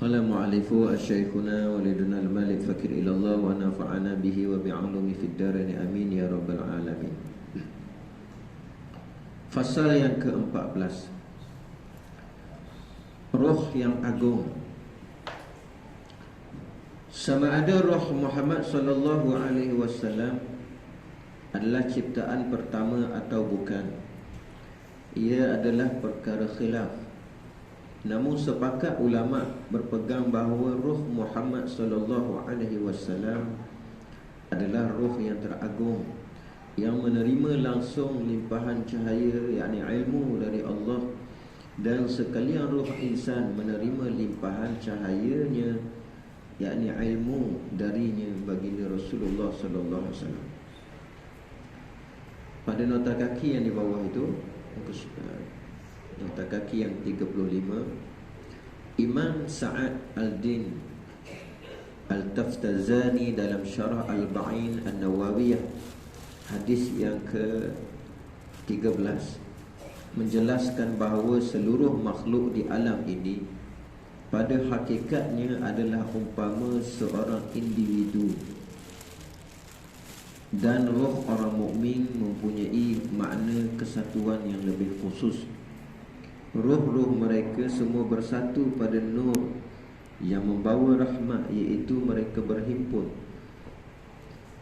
قال المؤلف الشيخنا ولدنا الملك فكر إلى الله ونفعنا به وبعلومه في الدارين آمين يا رب العالمين. Fasal yang ke-14, Roh yang agung. Sama ada roh Muhammad sallallahu alaihi wasallam adalah ciptaan pertama atau bukan, ia adalah perkara khilaf. Namun sepakat ulama berpegang bahawa roh Muhammad sallallahu alaihi wasallam adalah roh yang teragung, yang menerima langsung limpahan cahaya, yakni ilmu dari Allah, dan sekalian roh insan menerima limpahan cahayanya, yakni ilmu darinya baginda Rasulullah sallallahu alaihi wasallam. Pada nota kaki yang di bawah itu, nota kaki yang 35, Imam Sa'ad al-Din Al-Taftazani dalam Syarah Al-Ba'in An-Nawawiyah, hadis yang ke-13, menjelaskan bahawa seluruh makhluk di alam ini pada hakikatnya adalah umpama seorang individu, dan roh orang mukmin mempunyai makna kesatuan yang lebih khusus. Roh-roh mereka semua bersatu pada nur yang membawa rahmat, iaitu mereka berhimpun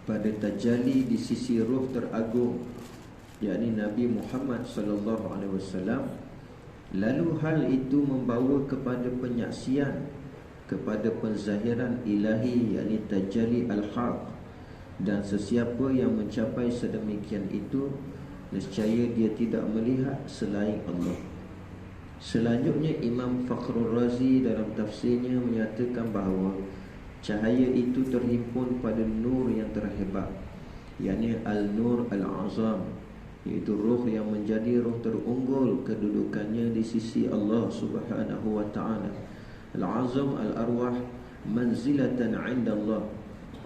pada tajalli di sisi roh teragung, yakni Nabi Muhammad sallallahu alaihi wasallam. Lalu hal itu membawa kepada penyaksian kepada penzahiran ilahi, yakni tajalli al-haq. Dan sesiapa yang mencapai sedemikian itu, nescaya dia tidak melihat selain Allah. Selanjutnya Imam Fakhrul Razi dalam tafsirnya menyatakan bahawa cahaya itu terhimpun pada nur yang terhebat, yakni Al-Nur Al-Azam, iaitu roh yang menjadi roh terunggul kedudukannya di sisi Allah Subhanahu wa ta'ala. Al-Azam Al-Arwah manzilatan 'inda Allah.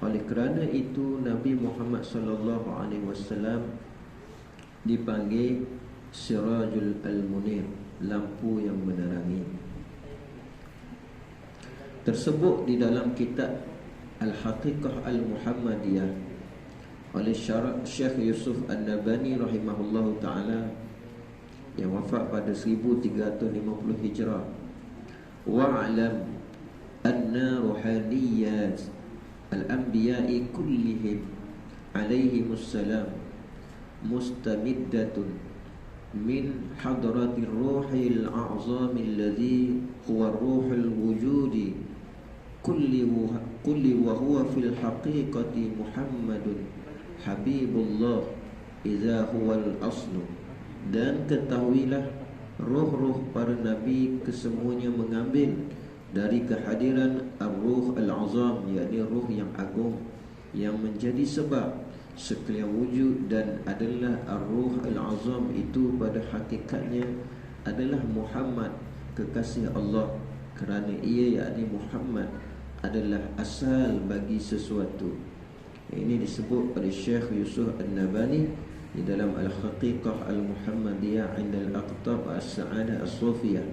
Oleh kerana itu Nabi Muhammad sallallahu alaihi wasallam dipanggil Sirajul Al-Munir, lampu yang menerangi. Tersebut di dalam kitab Al-Haqiqah Al-Muhammadiyah oleh Syekh Yusuf An-Nabhani rahimahullahu ta'ala, yang wafat pada 1350 Hijrah. Wa'alam anna ruhaniyat al-anbiya'i kullihim alaihimussalam mustamiddatun min hadratir ruhil a'zam alladhi huwa ruhul wujudi kulli wa huwa fil haqiqati Muhammadun Habibullah idza huwal aslu. Dan ketahuilah, roh-roh para nabi kesemuanya mengambil dari kehadiran ar-ruh al-azam, yakni ruh yang agung, yang menjadi sebab sekalian wujud, dan adalah ar-ruh al-azam itu pada hakikatnya adalah Muhammad, kekasih Allah, kerana ia, yakni Muhammad, adalah asal bagi sesuatu. Ini disebut oleh Syekh Yusuf An-Nabhani di dalam Al-Haqiqah Al-Muhammadiyah 'inda al-Aqtab As-Sa'adah As-Sufiyah.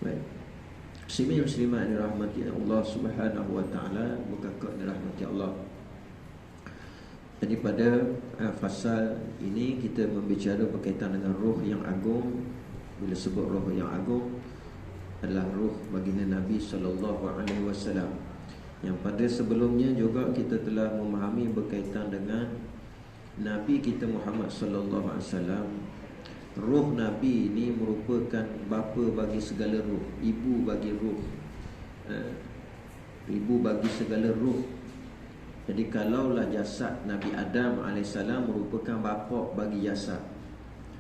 Baik, Muslimin dirahmati Allah Subhanahu wa ta'ala, bukan dirahmati Allah. Jadi pada fasal ini kita membicara berkaitan dengan roh yang agung. Bila sebut roh yang agung, adalah roh baginda Nabi sallallahu alaihi wasallam, yang pada sebelumnya juga kita telah memahami berkaitan dengan Nabi kita Muhammad sallallahu alaihi wasallam. Roh Nabi ini merupakan bapa bagi segala roh, ibu bagi roh, ibu bagi segala roh. Jadi kalaulah jasad Nabi Adam AS merupakan bapa bagi jasad,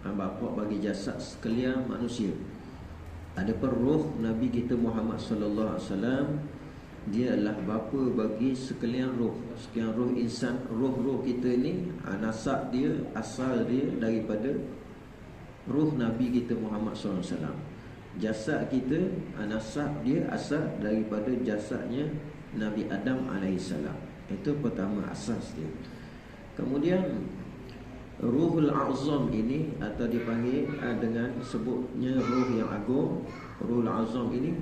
bapa bagi jasad sekalian manusia, adapun roh Nabi kita Muhammad sallallahu alaihi wasallam, dia adalah bapa bagi sekalian roh, sekalian roh insan. Roh-roh kita ini, nasab dia, asal dia daripada roh Nabi kita Muhammad SAW. Jasad kita, nasab dia asal daripada jasadnya Nabi Adam AS. Itu pertama, asas dia. Kemudian Ruhul Azam ini, atau dipanggil dengan sebutnya roh yang agung, Ruhul Azam ini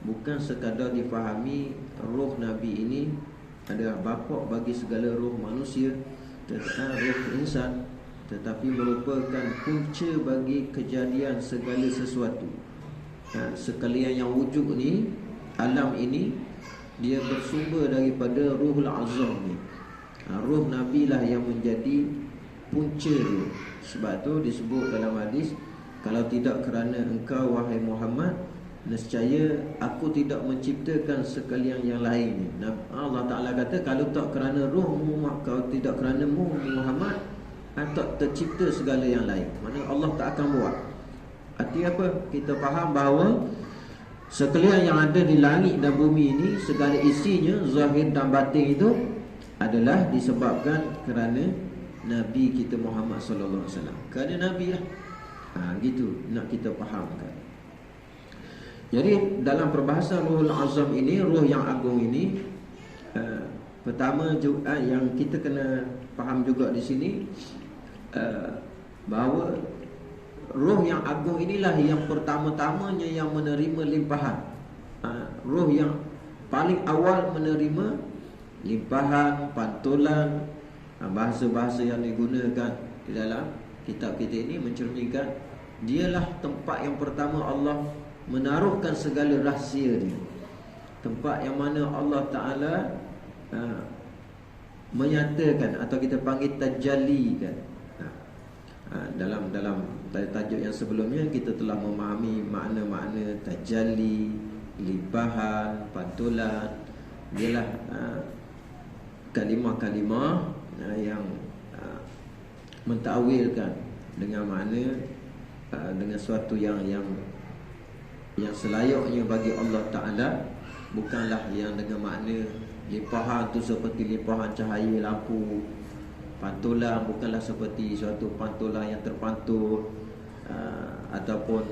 bukan sekadar difahami roh Nabi ini adalah bapa bagi segala roh manusia, roh insan, tetapi merupakan punca bagi kejadian segala sesuatu. Sekalian yang wujud ni, alam ini, dia bersumber daripada Ruhul Azam ni. Roh Nabi lah yang menjadi punca dia. Sebab tu disebut dalam hadis, kalau tidak kerana engkau wahai Muhammad, nescaya aku tidak menciptakan sekalian yang lain. Allah Ta'ala kata, kalau tak kerana rohmu, kalau tidak kerana Muhammad, tak tercipta segala yang lain. Maksudnya Allah tak akan buat. Artinya apa? Kita faham bahawa sekalian yang ada di langit dan bumi ini, segala isinya, zahir dan batin itu adalah disebabkan kerana Nabi kita Muhammad sallallahu alaihi wasallam. Kerana Nabi lah. Gitu nak kita fahamkan. Jadi dalam perbahasan Ruhul Azam ini, roh yang agung ini, pertama juga yang kita kena faham juga di sini, bahawa roh yang agung inilah yang pertama-tamanya yang menerima limpahan. Roh yang paling awal menerima limpahan, pantulan, bahasa-bahasa yang digunakan di dalam kitab kita ini mencerminkan dialah tempat yang pertama Allah menaruhkan segala rahsia dia. Tempat yang mana Allah Ta'ala menyatakan, atau kita panggil tajalli kan. Dalam tajuk yang sebelumnya kita telah memahami makna-makna tajalli, limpahan, pantulan. Dialah kalimah-kalimah yang mentakwilkan dengan makna, dengan suatu yang selayaknya bagi Allah Ta'ala, bukanlah yang dengan makna limpahan tu seperti limpahan cahaya lampu. Pantulan bukanlah seperti suatu pantulan yang terpantul, ataupun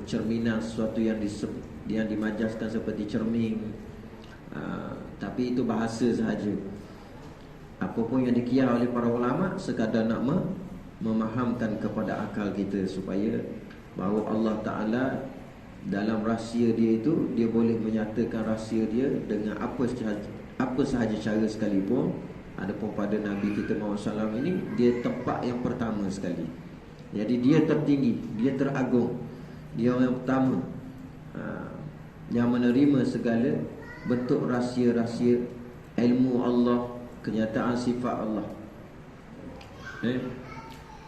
cerminan sesuatu yang dimajaskan seperti cermin. Tapi itu bahasa sahaja. Apapun yang dikiyah oleh para ulama sekadar nak memahamkan kepada akal kita supaya bahawa Allah Ta'ala dalam rahsia dia itu, dia boleh menyatakan rahsia dia dengan apa sahaja cara sekalipun. Adapun pada Nabi kita Muhammad SAW ini, dia tempat yang pertama sekali. Jadi dia tertinggi, dia teragung, dia orang yang pertama yang menerima segala bentuk rahsia-rahsia ilmu Allah, kenyataan sifat Allah.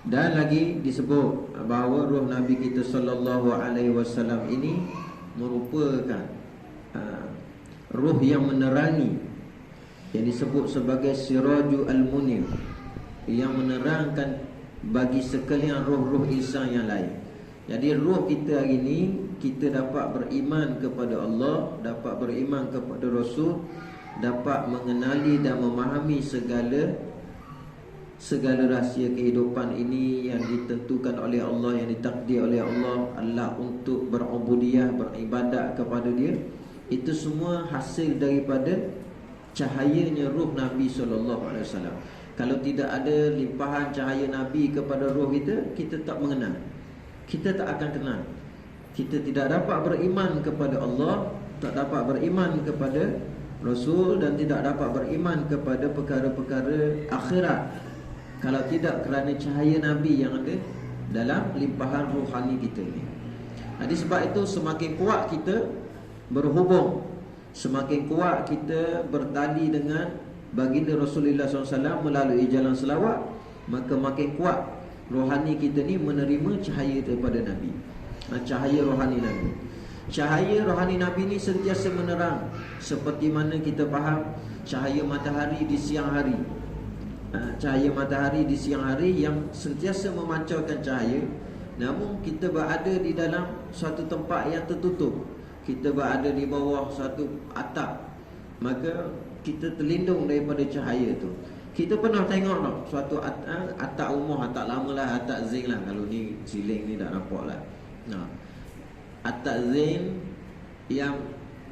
Dan lagi disebut bahawa roh Nabi kita sallallahu alaihi wasallam ini merupakan roh yang menerangi, yang disebut sebagai Siraju Al-Munir, yang menerangkan bagi sekalian roh-roh insan yang lain. Jadi roh kita hari ini, kita dapat beriman kepada Allah, dapat beriman kepada Rasul, dapat mengenali dan memahami segala rahsia kehidupan ini yang ditentukan oleh Allah, yang ditakdir oleh Allah untuk berubudiyah, beribadat kepada Dia. Itu semua hasil daripada cahayanya roh Nabi SAW. Kalau tidak ada limpahan cahaya Nabi kepada roh kita, kita tak mengenal, kita tak akan kenal. Kita tidak dapat beriman kepada Allah, tak dapat beriman kepada Rasul, dan tidak dapat beriman kepada perkara-perkara akhirat kalau tidak kerana cahaya Nabi yang ada dalam limpahan rohani kita ni. Jadi sebab itu semakin kuat kita berhubung, semakin kuat kita bertali dengan baginda Rasulullah SAW melalui jalan selawat, maka makin kuat rohani kita ni menerima cahaya daripada Nabi. Cahaya rohani Nabi. Cahaya rohani Nabi ni sentiasa menerang, seperti mana kita faham cahaya matahari di siang hari. Cahaya matahari di siang hari yang sentiasa memancarkan cahaya. Namun kita berada di dalam suatu tempat yang tertutup, kita berada di bawah satu atap, maka kita terlindung daripada cahaya tu. Kita pernah tengok tak suatu atap rumah, atap lama lah, atap zinc lah. Kalau ni siling ni tak nampak lah. Atap zinc yang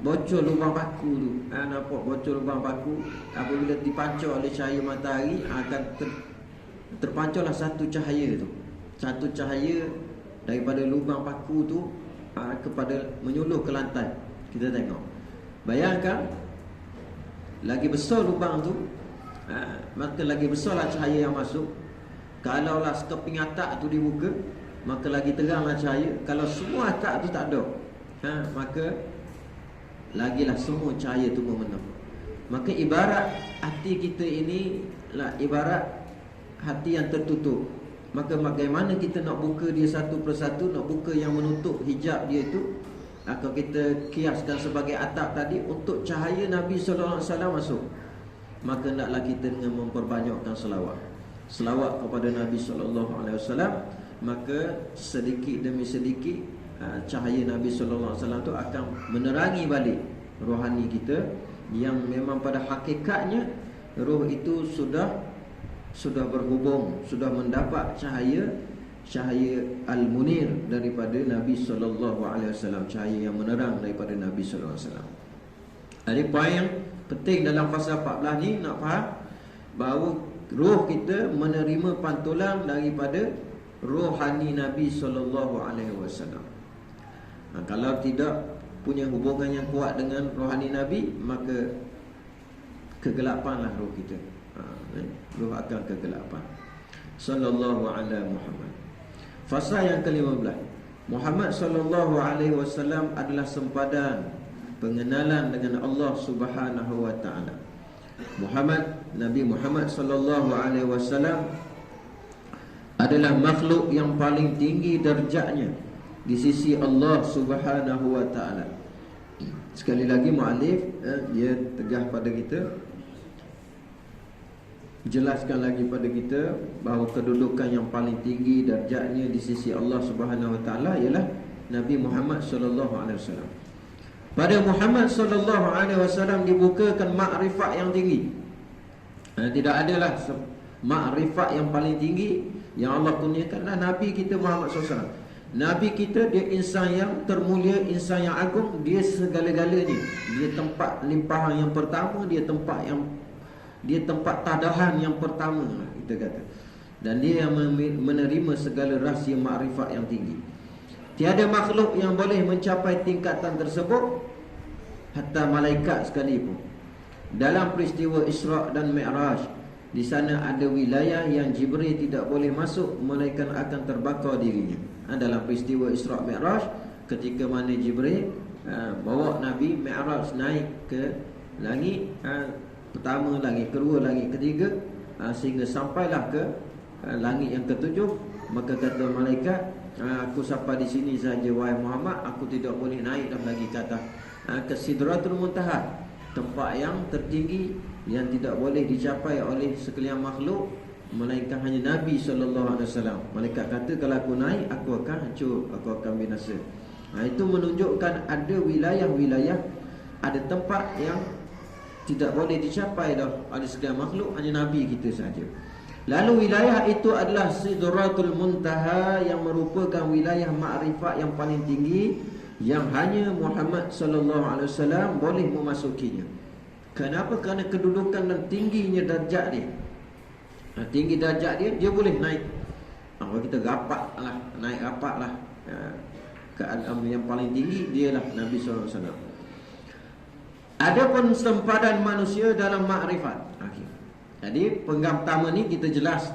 bocor lubang paku tu, nampak bocor lubang paku. Apabila dipancar oleh cahaya matahari, akan terpancarlah satu cahaya tu. Satu cahaya daripada lubang paku tu kepada menyuluh ke lantai. Kita tengok, bayangkan lagi besar lubang tu, maka lagi besarlah cahaya yang masuk. Kalaulah sekeping atap tu dibuka, maka lagi teranglah cahaya. Kalau semua atap tu tak ada, maka lagilah semua cahaya tu memenuh. Maka ibarat hati kita ini lah ibarat hati yang tertutup. Maka bagaimana kita nak buka dia satu persatu, nak buka yang menutup hijab dia itu, kalau kita kiaskan sebagai atap tadi, untuk cahaya Nabi SAW masuk, maka hendaklah kita dengan memperbanyakkan selawat kepada Nabi SAW. Maka sedikit demi sedikit cahaya Nabi SAW itu akan menerangi balik rohani kita, yang memang pada hakikatnya roh itu sudah berhubung, sudah mendapat cahaya al-munir daripada Nabi SAW, cahaya yang menerang daripada Nabi SAW. Ada poin yang penting dalam pasal 14 ni, nak faham bahawa roh kita menerima pantulan daripada rohani Nabi SAW. Kalau tidak punya hubungan yang kuat dengan rohani Nabi, maka kegelapanlah roh kita. Roh akan kegelapan. Sallallahu alaihi Muhammad. Fasa yang ke-15, Muhammad sallallahu alaihi wasallam adalah sempadan pengenalan dengan Allah Subhanahu wa taala. Nabi Muhammad sallallahu alaihi wasallam adalah makhluk yang paling tinggi darjatnya di sisi Allah Subhanahu wa taala. Sekali lagi muallif dia tegah pada kita, jelaskan lagi pada kita bahawa kedudukan yang paling tinggi darjatnya di sisi Allah Subhanahu wa taala ialah Nabi Muhammad sallallahu alaihi wasallam. Pada Muhammad sallallahu alaihi wasallam dibukakan makrifat yang tinggi. Tidak adalah makrifat yang paling tinggi yang Allah kurniakanlah Nabi kita Muhammad SAW. Nabi kita dia insan yang termulia, insan yang agung, dia segala-galanya. Dia tempat limpahan yang pertama, dia tempat tadahan yang pertama, kita kata. Dan dia yang menerima segala rahsia makrifat yang tinggi. Tiada makhluk yang boleh mencapai tingkatan tersebut, hatta malaikat sekalipun. Dalam peristiwa Isra' dan Mi'raj, di sana ada wilayah yang Jibril tidak boleh masuk, melainkan akan terbakar dirinya. Dalam peristiwa Isra' Mi'raj, ketika mana Jibril bawa Nabi Mi'raj naik ke langit pertama, langit kedua, langit ketiga, sehingga sampailah ke langit yang ketujuh. Maka kata malaikat, aku sampai di sini saja wahai Muhammad, aku tidak boleh naik dah lagi ke atas, ke Sidratul Muntaha, tempat yang tertinggi yang tidak boleh dicapai oleh sekalian makhluk melainkan hanya Nabi SAW. Malaikat kata, kalau aku naik, aku akan hancur, aku akan binasa. Itu menunjukkan ada wilayah-wilayah, ada tempat yang tidak boleh dicapai dah oleh sekalian makhluk, hanya Nabi kita saja. Lalu wilayah itu adalah Sidratul Muntaha, yang merupakan wilayah makrifat yang paling tinggi, yang hanya Muhammad SAW boleh memasukinya. Kenapa? Kerana kedudukan dan tingginya darjat dia. Tinggi darjat dia, dia boleh naik. Kalau kita rapat lah, naik rapat lah, keadaan yang paling tinggi dialah Nabi SAW. Adapun sempadan manusia dalam makrifat. Jadi penggal pertama ni kita jelas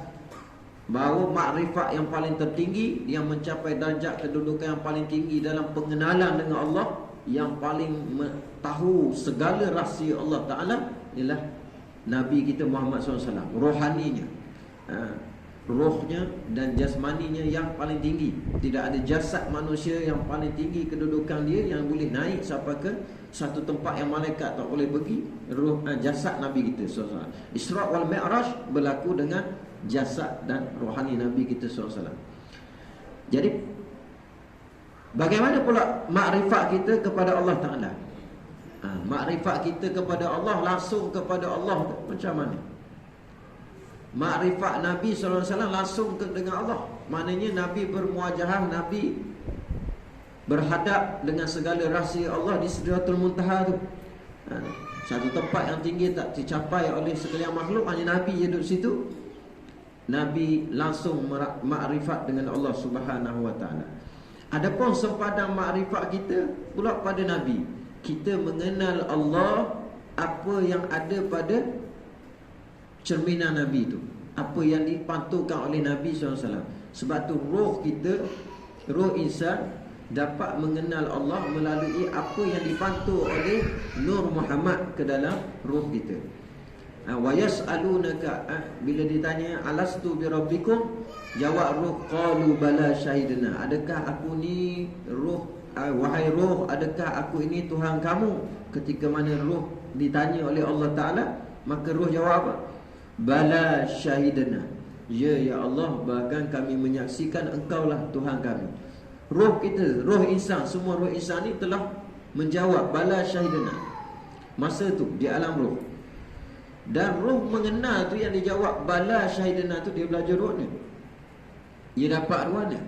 bahawa makrifat yang paling tertinggi, yang mencapai darjat kedudukan yang paling tinggi dalam pengenalan dengan Allah, yang paling tahu segala rahsia Allah Ta'ala, ialah Nabi kita Muhammad SAW. Rohaninya, rohnya dan jasmaninya yang paling tinggi. Tidak ada jasad manusia yang paling tinggi kedudukan dia yang boleh naik sampai ke satu tempat yang malaikat tak boleh pergi. Roh, jasad Nabi kita SAW. Isra' wal Mi'raj berlaku dengan jasad dan rohani Nabi kita SAW. Jadi bagaimana pula makrifat kita kepada Allah Ta'ala? Makrifat kita kepada Allah, langsung kepada Allah, macam mana? Makrifat Nabi SAW langsung dengan Allah, maknanya Nabi bermuajahah, Nabi berhadap dengan segala rahsia Allah di Sidratul Muntaha tu. Satu tempat yang tinggi tak dicapai oleh sekalian makhluk, hanya Nabi je duduk situ. Nabi langsung makrifat dengan Allah Subhanahu wa taala. Adapun sempadan makrifat kita pula pada Nabi, kita mengenal Allah apa yang ada pada cerminan Nabi itu, apa yang dipantulkan oleh Nabi SAW. Sebab tu roh kita, roh insan dapat mengenal Allah melalui apa yang dipantul oleh Nur Muhammad ke dalam roh kita. Wa yas'alunaka, bila ditanya alastu bi rabbikum, jawab roh, qalu bala syahidna. Adakah aku ni roh, wahai roh, adakah aku ini Tuhan kamu? Ketika mana roh ditanya oleh Allah Ta'ala, maka roh jawab apa? Bala syahidna. Ya, ya Allah, bahkan kami menyaksikan engkaulah Tuhan kami. Roh kita, roh insan, semua roh insan ni telah menjawab bala syahidna masa tu di alam roh. Dan roh mengenal tu yang dijawab bala syahidna tu, dia belajar roh ni, dia dapat mana?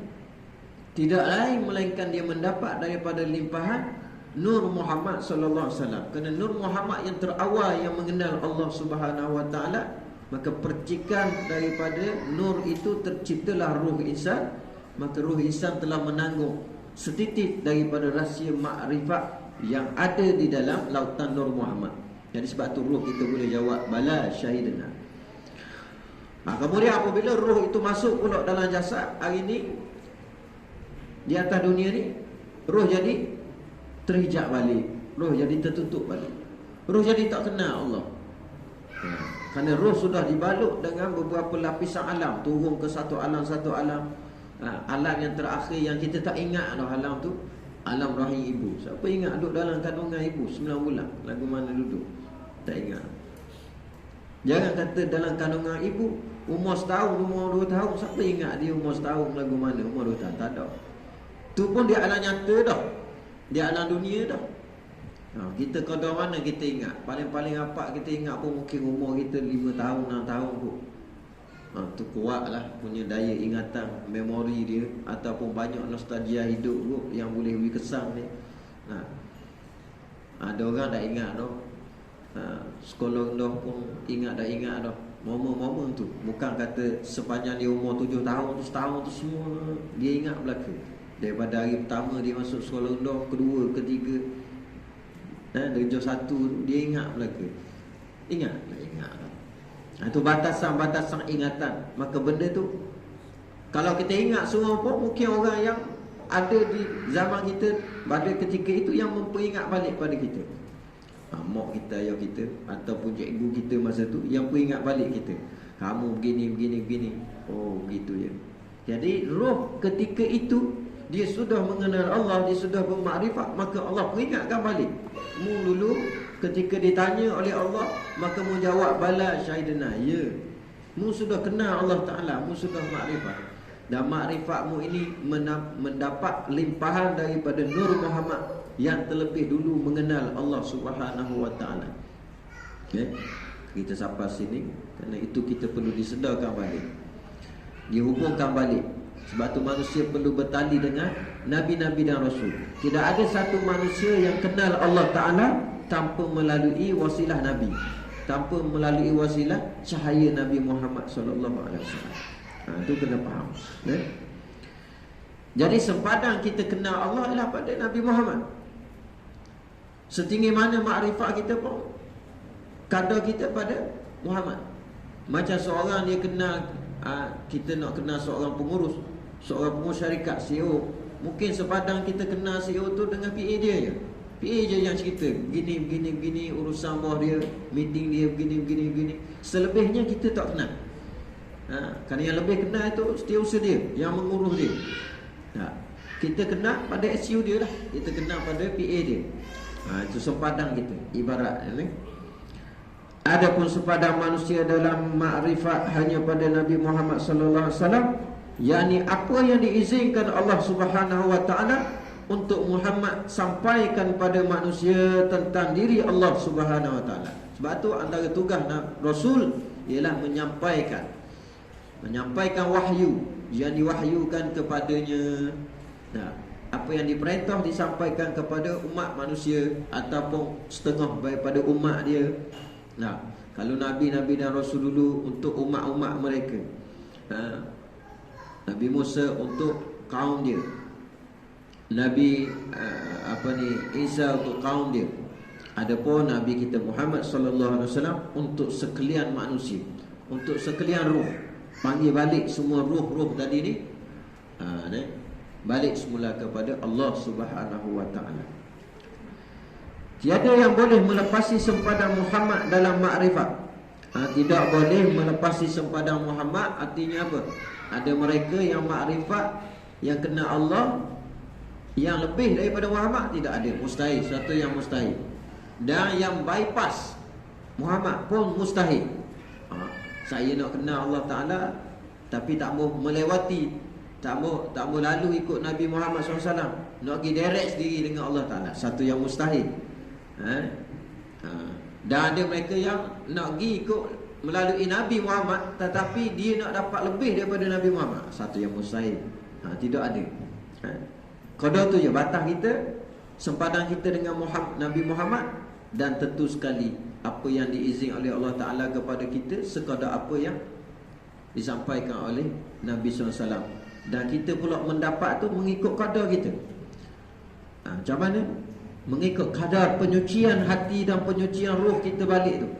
Tidak lain melainkan dia mendapat daripada limpahan Nur Muhammad sallallahu alaihi wasallam. Kerana Nur Muhammad yang terawal yang mengenal Allah Subhanahu wa taala, maka percikan daripada nur itu terciptalah ruh insan. Maka ruh insan telah menanggung setitik daripada rahsia makrifat yang ada di dalam lautan Nur Muhammad. Jadi sebab tu ruh kita boleh jawab bala syahidna. Kemudian apabila ruh itu masuk pula dalam jasad, hari ni di atas dunia ni, roh jadi terhijab balik, roh jadi tertutup balik, roh jadi tak kenal Allah. Kerana roh sudah dibalut dengan beberapa lapisan alam, turun ke satu alam. Alam yang terakhir yang kita tak ingat dah, alam tu alam rahim ibu. Siapa ingat duduk dalam kandungan ibu 9 bulan, lagu mana duduk? Tak ingat. Jangan kata dalam kandungan ibu umur setahun, umur 2 tahun. Siapa ingat dia umur setahun, lagu mana, umur 2 tahun? Tak ada. Tu pun dia alam nyata dah, dia alam dunia dah. Kita kadar mana kita ingat? Paling-paling rapat kita ingat pun mungkin umur kita 5 tahun, 6 tahun pun. Tu kuatlah punya daya ingatan, memori dia, ataupun banyak nostalgia hidup tu yang boleh beri kesan dia. Ada orang dah ingat dah, sekolah dah pun ingat dah momen-momen tu. Bukan kata sepanjang dia umur 7 tahun tu, setahun tu semua dia ingat belaka. Daripada hari pertama dia masuk sekolah rendah, kedua, ketiga, darjah 1 tu dia ingat belaka. Ingat. Itu batasan-batasan ingatan. Maka benda tu, kalau kita ingat semua pun, mungkin orang yang ada di zaman kita pada ketika itu yang memperingat balik pada kita, mak kita, ayah kita, ataupun cikgu kita masa tu yang peringat balik kita, kamu begini. Oh begitu je. Jadi roh ketika itu dia sudah mengenal Allah, dia sudah bermakrifat, maka Allah peringatkan balik. Mu dulu ketika ditanya oleh Allah, maka mu jawab bala syahidna. Ya, mu sudah kenal Allah Ta'ala, mu sudah makrifat. Dan makrifatmu ini mendapat limpahan daripada Nur Muhammad yang terlebih dulu mengenal Allah Subhanahu wa Ta'ala. Okay? Kita sampai sini, kerana itu kita perlu disedarkan balik, dihubungkan balik. Sebab tu manusia perlu bertali dengan Nabi-Nabi dan Rasul. Tidak ada satu manusia yang kenal Allah Ta'ala tanpa melalui wasilah Nabi, tanpa melalui wasilah cahaya Nabi Muhammad SAW. Itu kena faham. Jadi sempadan kita kenal Allah ialah pada Nabi Muhammad. Setinggi mana makrifat kita pun, kadar kita pada Muhammad. Macam seorang dia kenal, kita nak kenal seorang pengurus syarikat, CEO. Mungkin sepadan kita kenal CEO tu dengan PA dia je. PA je yang cerita begini, urusan bawah dia, meeting dia begini. Selebihnya kita tak kenal. Kerana yang lebih kenal itu setiausaha dia, yang mengurus dia. Kita kenal pada SU dia lah, kita kenal pada PA dia. Itu sepadan kita, ibarat ni. Adapun sepadan manusia dalam makrifat hanya pada Nabi Muhammad sallallahu alaihi wasallam, yakni apa yang diizinkan Allah Subhanahu wa Ta'ala untuk Muhammad sampaikan pada manusia tentang diri Allah Subhanahu wa Ta'ala. Sebab tu antara tugas Rasul ialah menyampaikan wahyu yang diwahyukan kepadanya. Apa yang diperintah disampaikan kepada umat manusia ataupun setengah daripada umat dia. Kalau Nabi-Nabi dan Rasul dulu untuk umat-umat mereka, Nabi Musa untuk kaum dia, Nabi Isa untuk kaum dia. Adapun Nabi kita Muhammad sallallahu alaihi wasallam untuk sekalian manusia, untuk sekalian ruh. Panggil balik semua ruh-ruh tadi ni, balik semula kepada Allah Subhanahu wa taala. Tiada yang boleh melepasi sempadan Muhammad dalam makrifat. Tidak boleh melepasi sempadan Muhammad. Artinya apa? Ada mereka yang makrifat, yang kena Allah, yang lebih daripada Muhammad tidak ada. Mustahil, satu yang mustahil. Dan yang bypass Muhammad pun mustahil. Saya nak kenal Allah Ta'ala tapi tak mau melewati, tak mau lalu ikut Nabi Muhammad SAW, nak pergi direct sendiri dengan Allah Ta'ala. Satu yang mustahil. Dan ada mereka yang nak pergi ikut melalui Nabi Muhammad tetapi dia nak dapat lebih daripada Nabi Muhammad. Satu yang mustahil. Tidak ada. Qadar tu je batas kita, sempadan kita dengan Nabi Muhammad. Dan tentu sekali apa yang diizinkan oleh Allah Ta'ala kepada kita sekadar apa yang disampaikan oleh Nabi SAW. Dan kita pula mendapat tu mengikut kadar kita. Macam mana? Mengikut kadar penyucian hati dan penyucian roh kita balik tu.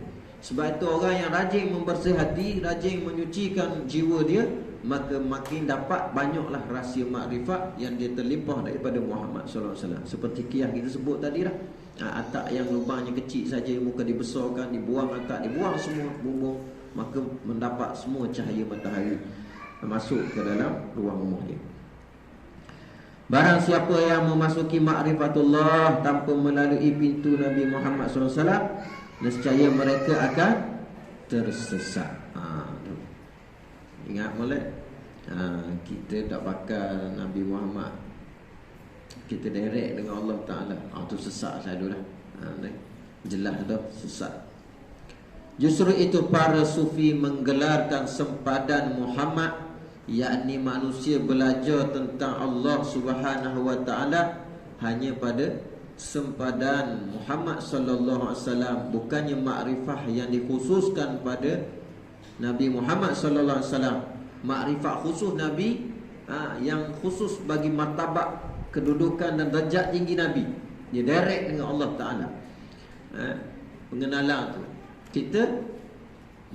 Sebab itu orang yang rajin membersih hati, rajin menyucikan jiwa dia, maka makin dapat banyaklah rahsia makrifat yang dia terlimpah daripada Muhammad SAW. Seperti yang kita sebut tadi dah. Atak yang lubangnya kecil saja, muka dibesarkan, dibuang atak, dibuang semua bumbung, maka mendapat semua cahaya matahari masuk ke dalam ruang rumah dia. Barang siapa yang memasuki ma'rifatullah tanpa melalui pintu Nabi Muhammad SAW, nescaya mereka akan tersesat. Ingat molek, kita tak bakal Nabi Muhammad, kita direct dengan Allah Ta'ala. Tu sesat selalu dah. Jelas dah sesat. Justru itu para sufi menggelarkan sempadan Muhammad, yakni manusia belajar tentang Allah Subhanahu wa Ta'ala hanya pada sempadan Muhammad sallallahu alaihi wasallam, bukannya makrifah yang dikhususkan pada Nabi Muhammad sallallahu alaihi wasallam. Makrifat khusus Nabi, yang khusus bagi martabat, kedudukan dan derajat tinggi Nabi. Dia direct dengan Allah Ta'ala. Pengenalan tu kita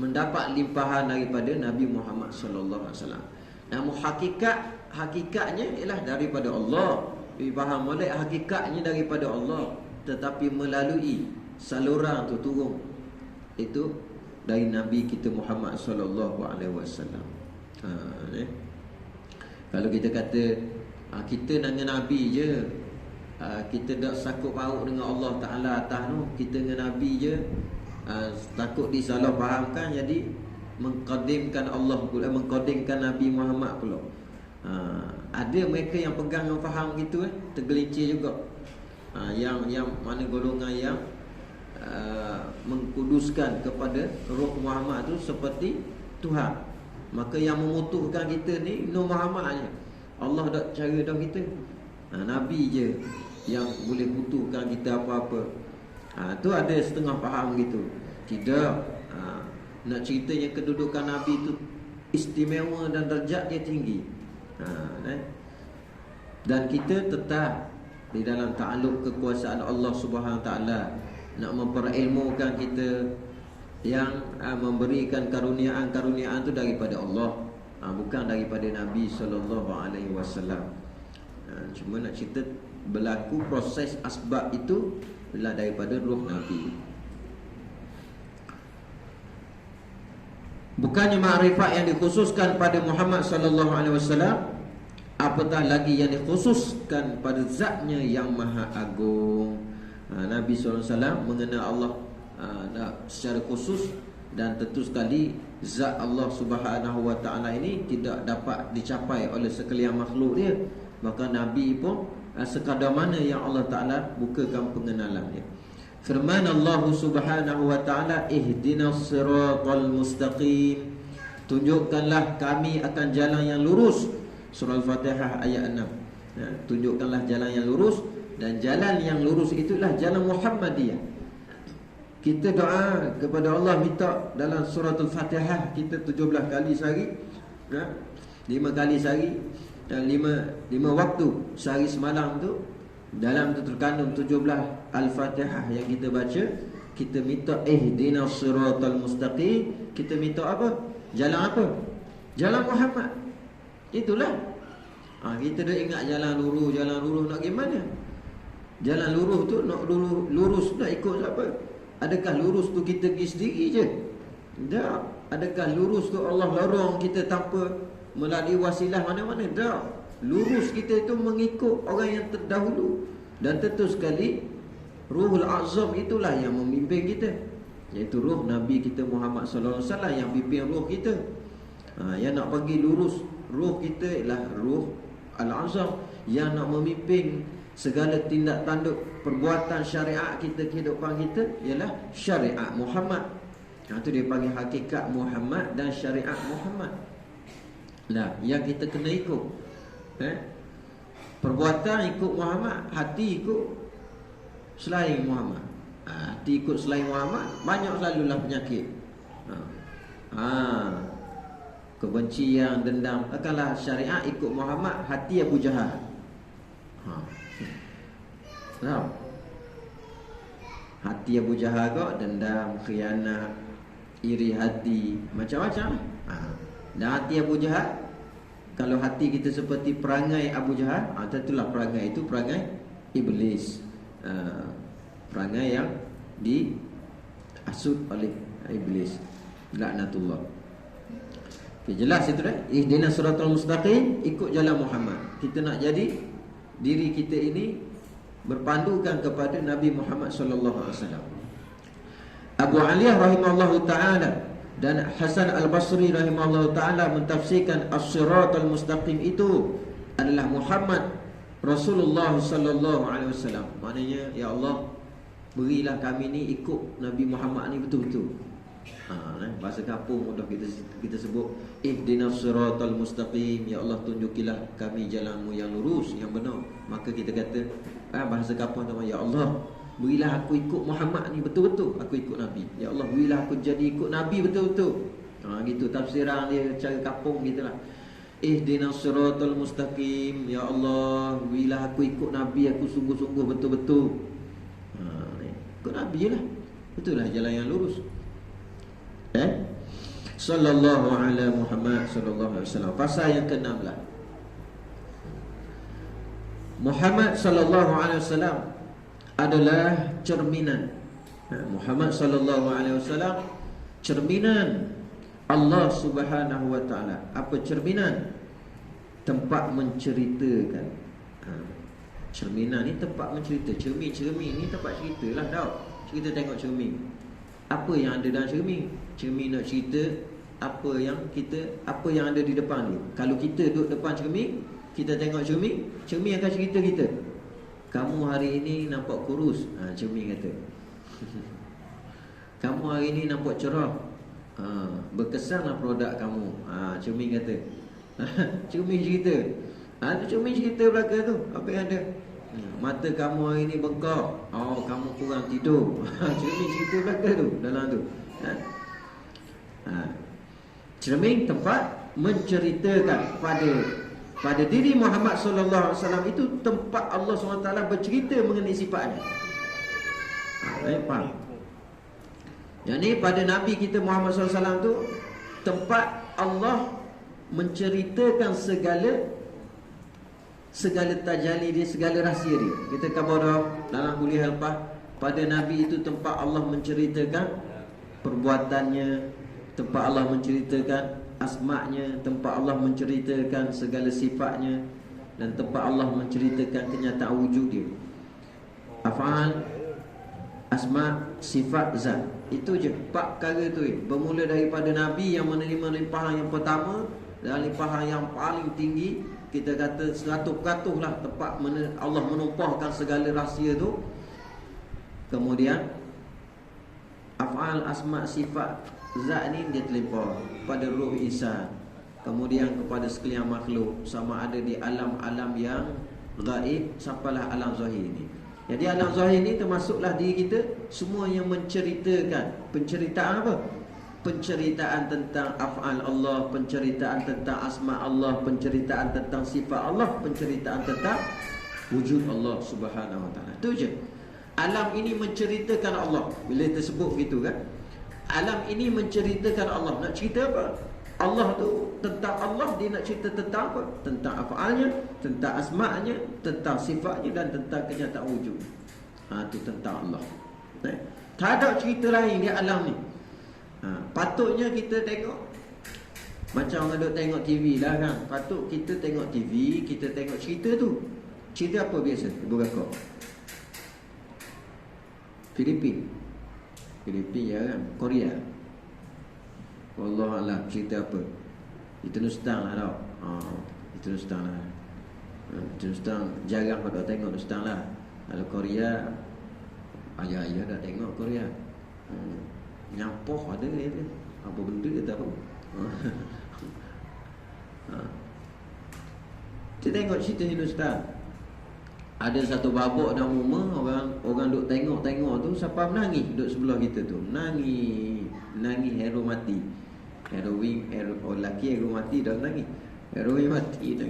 mendapat limpahan daripada Nabi Muhammad sallallahu alaihi wasallam. Namun hakikatnya ialah daripada Allah. Faham molek, hakikatnya daripada Allah, tetapi melalui saluran tu turun itu dari Nabi kita Muhammad sallallahu alaihi wasallam. Kalau kita kata kita dengan Nabi je, kita tak sakut paut dengan Allah Ta'ala atas tu, kita dengan Nabi je, takut disalah fahamkan, jadi mengqadimkan Allah pula, mengqadimkan Nabi Muhammad pula. Ada mereka yang pegang dan faham gitu, tergelincir juga. Yang mana golongan yang mengkuduskan kepada Roh Muhammad tu seperti Tuhan. Maka yang memutuhkan kita ni Nur Muhammad je. Allah dah cara dah kita. Nabi je yang boleh putuhkan kita apa-apa. Tu ada setengah faham gitu. Tidak. Nak ceritanya kedudukan Nabi tu istimewa dan darjat dia tinggi. Dan kita tetap di dalam ta'alluq kekuasaan Allah Subhanahu Ta'ala, nak memperilmukan kita, yang memberikan karuniaan-karuniaan tu daripada Allah, bukan daripada Nabi sallallahu alaihi wasallam. Cuma nak cerita berlaku proses asbab itu adalah daripada roh Nabi. Bukannya makrifat yang dikhususkan pada Muhammad sallallahu alaihi wasallam, apatah lagi yang dikhususkan pada zatnya yang maha agung. Nabi sallallahu alaihi wasallam mengenal Allah secara khusus, dan tentu sekali zat Allah Subhanahu wa Ta'ala ini tidak dapat dicapai oleh sekalian makhluk dia. Maka Nabi pun sekadar mana yang Allah Ta'ala bukakan pengenalannya. Firman Allah Subhanahu wa Ta'ala, ihdinas siratal mustaqim, tunjukkanlah kami akan jalan yang lurus. Surah Al-Fatihah ayat 6. Tunjukkanlah jalan yang lurus, dan jalan yang lurus itulah jalan Muhammadiyah. Kita doa kepada Allah, minta dalam surah Al-Fatihah kita 17 kali sehari, 5 kali sehari. lima waktu sehari semalam tu, dalam tu terkandung 17 Al-Fatihah yang kita baca. Kita minta ihdinas siratal mustaqim. Kita minta apa? Jalan apa? Jalan Muhammad. Itulah. Kita dah ingat jalan lurus nak gimana? Jalan lurus tu nak lurus nak ikut siapa? Adakah lurus tu kita pergi sendiri je? Tak. Adakah lurus tu Allah lorong kita tanpa melalui wasilah mana-mana? Tak. Lurus kita itu mengikut orang yang terdahulu. Dan tentu sekali Ruhul Azam itulah yang memimpin kita, iaitu ruh Nabi kita Muhammad sallallahu alaihi wasallam yang pimpin ruh kita. Yang nak bagi lurus ruh kita ialah Ruh Al-Azam yang nak memimpin segala tindak tanduk perbuatan syariat kita, kehidupan kita ialah syariat Muhammad. Itu dia panggil hakikat Muhammad dan syariat Muhammad. Nah, yang kita kena ikut. Perbuatan ikut Muhammad, hati ikut selain Muhammad. Hati ikut selain Muhammad, banyak selalulah penyakit. Kebencian, dendam. Kalau syariat ikut Muhammad, hati Abu Jahal. Hati Abu Jahal kok dendam, khianat, iri hati, macam-macam. Dan hati Abu Jahal, kalau hati kita seperti perangai Abu Jahal, tentulah perangai itu perangai iblis. Perangai yang diasut oleh iblis, laknatullah. Jelas itu dah. Ihdinas siratal mustaqim, ikut jalan Muhammad. Kita nak jadi diri kita ini berpandukan kepada Nabi Muhammad sallallahu alaihi wasallam. Abu Aliyah rahimahullahu taala dan Hasan Al-Basri rahimahullahu taala mentafsirkan as-siratal mustaqim itu adalah Muhammad Rasulullah sallallahu alaihi wasallam. Maknanya, ya Allah, berilah kami ni ikut Nabi Muhammad ni betul-betul. Bahasa kampung mudah kita sebut ihdinas siratal mustaqim, ya Allah tunjukilah kami jalanmu yang lurus, yang benar. Maka kita kata bahasa kampung tu, ya Allah, berilah aku ikut Muhammad ni betul-betul, aku ikut Nabi. Ya Allah, berilah aku jadi ikut Nabi betul-betul. Gitu tafsiran dia cara kampung gitulah. Ihdinas siratal mustaqim, ya Allah, berilah aku ikut Nabi, aku sungguh-sungguh betul-betul. Ikut Nabi je lah, betul lah jalan yang lurus. Sallallahu ala Muhammad sallallahu alaihi wasallam. Pasal yang ke-16, Muhammad sallallahu alaihi wasallam adalah cerminan. Muhammad sallallahu alaihi wasallam cerminan Allah Subhanahu wa taala. Apa cerminan? Tempat menceritakan. Cerminan ni tempat mencerita. Cermin ni tempat ceritalah tau. Kita tengok cermin. Apa yang ada dalam cermin? Cermin nak cerita apa yang ada di depan ni. Kalau kita duduk depan cermin, kita tengok cermin, cermin akan cerita kita. Kamu hari ini nampak kurus, cermin kata. Kamu hari ini nampak cerah, berkesanlah produk kamu, cermin kata. Cermin cerita. Cermin cerita belakang tu apa yang ada. Mata kamu hari ini bengkak, kamu kurang tidur. Cermin cerita belakang tu, dalam tu. Cermin tempat menceritakan pada diri Muhammad sallallahu alaihi wasallam, itu tempat Allah SWT bercerita mengenai sifatnya. Faham? Yang ni pada Nabi kita Muhammad SAW tu tempat Allah menceritakan segala tajalli dia, segala rahsia dia. Kita kabar dalam kuliah lepas, pada Nabi itu tempat Allah menceritakan perbuatannya, tempat Allah menceritakan asma'nya, tempat Allah menceritakan segala sifatnya, dan tempat Allah menceritakan kenyataan wujud dia. Af'al, asma', sifat, zat. Itu je 4 perkara tu. Bermula daripada Nabi yang menerima limpahan yang pertama, dan limpahan yang paling tinggi, kita kata 100% lah tempat Allah menumpahkan segala rahsia tu. Kemudian af'al, asma', sifat, zat ni dia terlimpah pada ruh insan, kemudian kepada sekalian makhluk, sama ada di alam-alam yang gaib sampailah alam zahir ni. Jadi alam zahir ni termasuklah diri kita, semua yang menceritakan. Penceritaan apa? penceritaan tentang af'al Allah, penceritaan tentang asma Allah, penceritaan tentang sifat Allah, penceritaan tentang wujud Allah Subhanahu wa taala. Itu je. Alam ini menceritakan Allah. Bila tersebut begitu kan, alam ini menceritakan Allah. Nak cerita apa? Allah tu, tentang Allah, dia nak cerita tentang apa? Tentang af'alnya, tentang asma'nya, tentang sifatnya, dan tentang kenyataan wujud. Itu tentang Allah. Tak ada cerita lain di alam ni. Patutnya kita tengok macam orang duk tengok TV lah kan. Patut kita tengok TV, kita tengok cerita tu. Cerita apa biasa? Ibu kakak Filipin ya kan? Korea. Wallahualam cerita apa? Itu Nustang lah tau. Itu Nustang lah. Itu Nustang jarang kau dah tengok Nustang lah. Kalau Korea, ayah dah tengok Korea. Nyampoh ada dia. Apa benda dia tahu. Kita tengok cerita Hindustan. Ada satu babak dalam rumah, orang duk tengok tu, siapa menangis duk sebelah kita tu. Nangis hero mati. Lelaki hero mati dah nangis. Heroin mati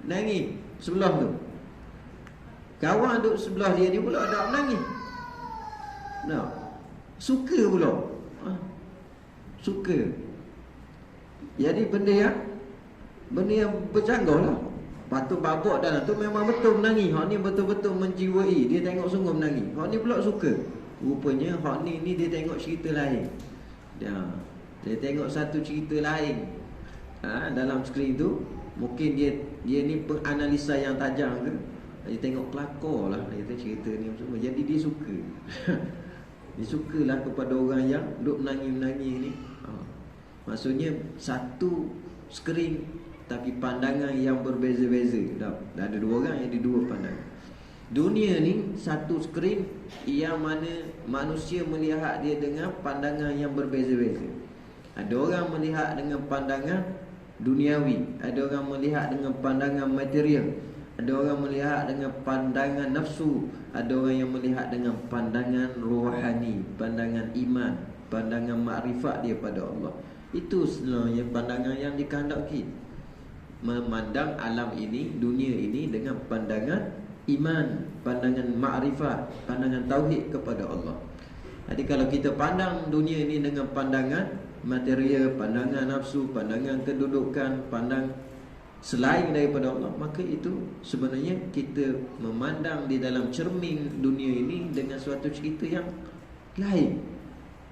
nangis sebelah tu. Kawan duk sebelah dia pula dak menangis. Suka pula. Suka. Jadi benda yang bercanggah lah. Patut babak dalam tu memang betul menangis. Hak ni betul-betul menjiwai. Dia tengok sungguh menangis. Hak ni pula suka. Rupanya hak ni dia tengok cerita lain. Dia tengok satu cerita lain. Dalam skrin tu mungkin dia ni penganalisa yang tajam ke. Dia tengok pelakor lah. Dia cerita ni semua. Jadi dia suka. Dia sukalah kepada orang yang duk menangis-menangis ni. Maksudnya satu skrin tapi pandangan yang berbeza-beza. Dah ada dua orang, jadi dua pandangan. Dunia ni satu skrin yang mana manusia melihat dia dengan pandangan yang berbeza-beza. Ada orang melihat dengan pandangan duniawi, ada orang melihat dengan pandangan material, ada orang melihat dengan pandangan nafsu, ada orang yang melihat dengan pandangan rohani, pandangan iman, pandangan makrifat dia pada Allah. Itu sebenarnya pandangan yang dikehendaki. Memandang alam ini, dunia ini dengan pandangan iman, pandangan makrifat, pandangan tauhid kepada Allah. Jadi kalau kita pandang dunia ini dengan pandangan material, pandangan nafsu, pandangan kedudukan, pandang selain daripada Allah, maka itu sebenarnya kita memandang di dalam cermin dunia ini dengan suatu cerita yang lain,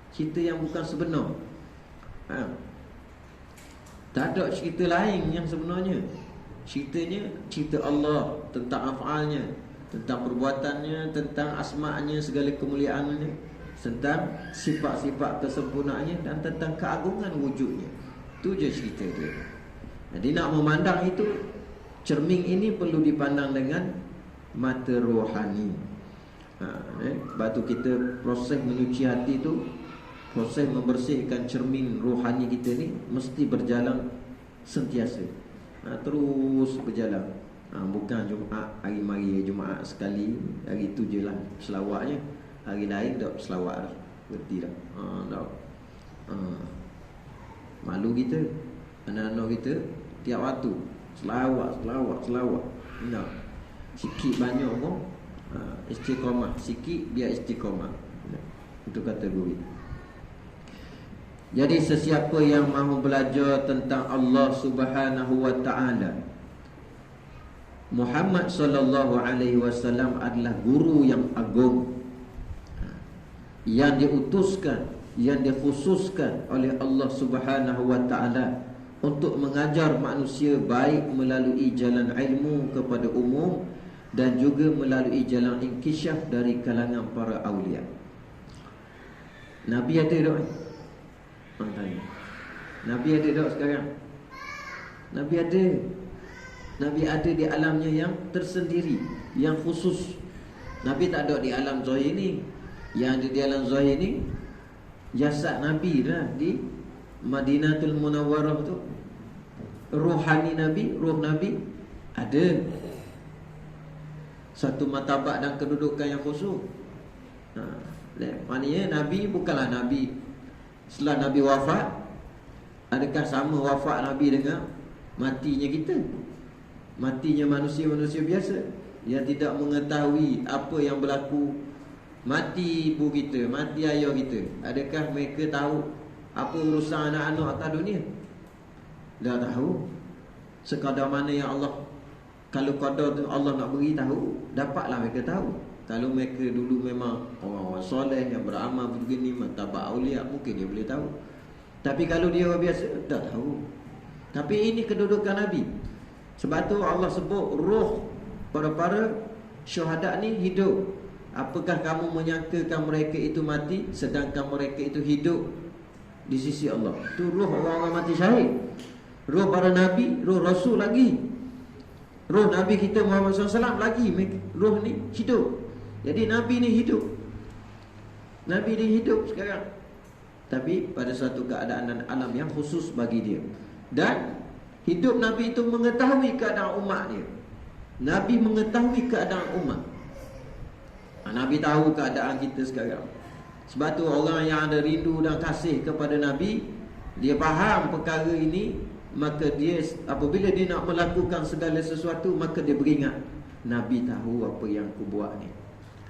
cerita yang bukan sebenar. Tak ada cerita lain yang sebenarnya. Ceritanya cerita Allah, tentang af'alnya, tentang perbuatannya, tentang asma'nya, segala kemuliaannya, tentang sifat-sifat kesempurnaannya, dan tentang keagungan wujudnya. Itu je cerita dia. Jadi nak memandang itu, cermin ini perlu dipandang dengan mata rohani. Sebab tu kita proses menyuci hati tu, proses membersihkan cermin rohani kita ni mesti berjalan sentiasa. Terus berjalan. Bukan Jumaat, hari mari Jumaat sekali, hari tu je lah selawatnya. Hari lain tak selawat dah. Berhenti dah. Malu kita, anak-anak kita tiap waktu selawat. Sikit banyak pun istiqamah. Sikit biar istiqamah. Itu kata guru. Jadi sesiapa yang mahu belajar tentang Allah Subhanahu wa taala, Muhammad sallallahu alaihi wasallam adalah guru yang agung, yang diutuskan, yang dikhususkan oleh Allah Subhanahu wa taala untuk mengajar manusia baik melalui jalan ilmu kepada umum dan juga melalui jalan inkisyaf dari kalangan para awliya. Nabi ada tak? Nabi ada tak sekarang? Nabi ada. Nabi ada di alamnya yang tersendiri, yang khusus. Nabi tak ada di alam zahir ni. Yang ada di alam zahir ni jasad Nabi lah di Madinatul Munawwarah tu. Rohani Nabi, roh Nabi ada. Satu martabat dan kedudukan yang khusus. Maknanya Nabi bukanlah Nabi setelah Nabi wafat, adakah sama wafat Nabi dengan matinya kita? Matinya manusia-manusia biasa yang tidak mengetahui apa yang berlaku. Mati ibu kita, mati ayah kita, adakah mereka tahu apa urusan anak-anak atas dunia? Dah tahu. Sekadar mana yang Allah, kalau qadar tu Allah nak beri tahu, dapatlah mereka tahu. Kalau mereka dulu memang orang-orang soleh yang beramal begini, martabat aulia, mungkin dia boleh tahu. Tapi kalau dia orang biasa, tak tahu. Tapi ini kedudukan Nabi. Sebab tu Allah sebut roh para syuhada ni hidup. Apakah kamu menyangkakan mereka itu mati sedangkan mereka itu hidup di sisi Allah? Itu roh orang-orang mati syahid. Roh para Nabi, roh Rasul lagi. Roh Nabi kita Muhammad SAW lagi. Roh ni hidup. Jadi Nabi ni hidup. Nabi ni hidup sekarang. Tapi pada satu keadaan dan alam yang khusus bagi dia. Dan hidup Nabi itu mengetahui keadaan umat dia. Nabi mengetahui keadaan umat. Nabi tahu keadaan kita sekarang. Sebab tu orang yang ada rindu dan kasih kepada Nabi, dia faham perkara ini, maka dia apabila dia nak melakukan segala sesuatu, maka dia beringat, Nabi tahu apa yang aku buat ni.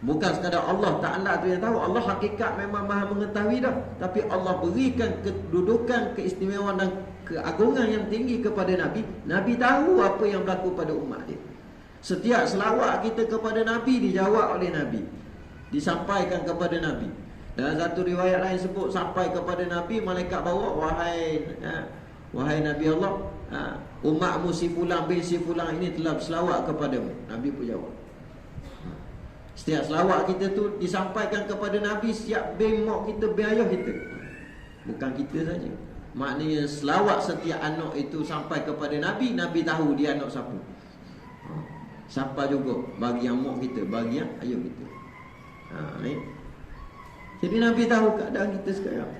Bukan sekadar Allah Ta'ala tu yang tahu. Allah hakikat memang maha mengetahui dah. Tapi Allah berikan kedudukan, keistimewaan dan keagungan yang tinggi kepada Nabi. Nabi tahu apa yang berlaku pada umat dia. Setiap selawat kita kepada Nabi dijawab oleh Nabi, disampaikan kepada Nabi. Dalam satu riwayat lain sebut sampai kepada Nabi, malaikat bawa, wahai Nabi Allah, umatmu si fulan bin si fulan ini telah berselawat kepadamu. Nabi pun jawab. Setiap selawat kita tu disampaikan kepada Nabi, setiap bin mak kita, bin ayah kita. Bukan kita saja. Maknanya selawat setiap anak itu sampai kepada Nabi, Nabi tahu dia anak siapa. Siapa juga bagi yang mak kita, bagi yang ayah kita. Jadi Nabi tahu keadaan kita sekarang.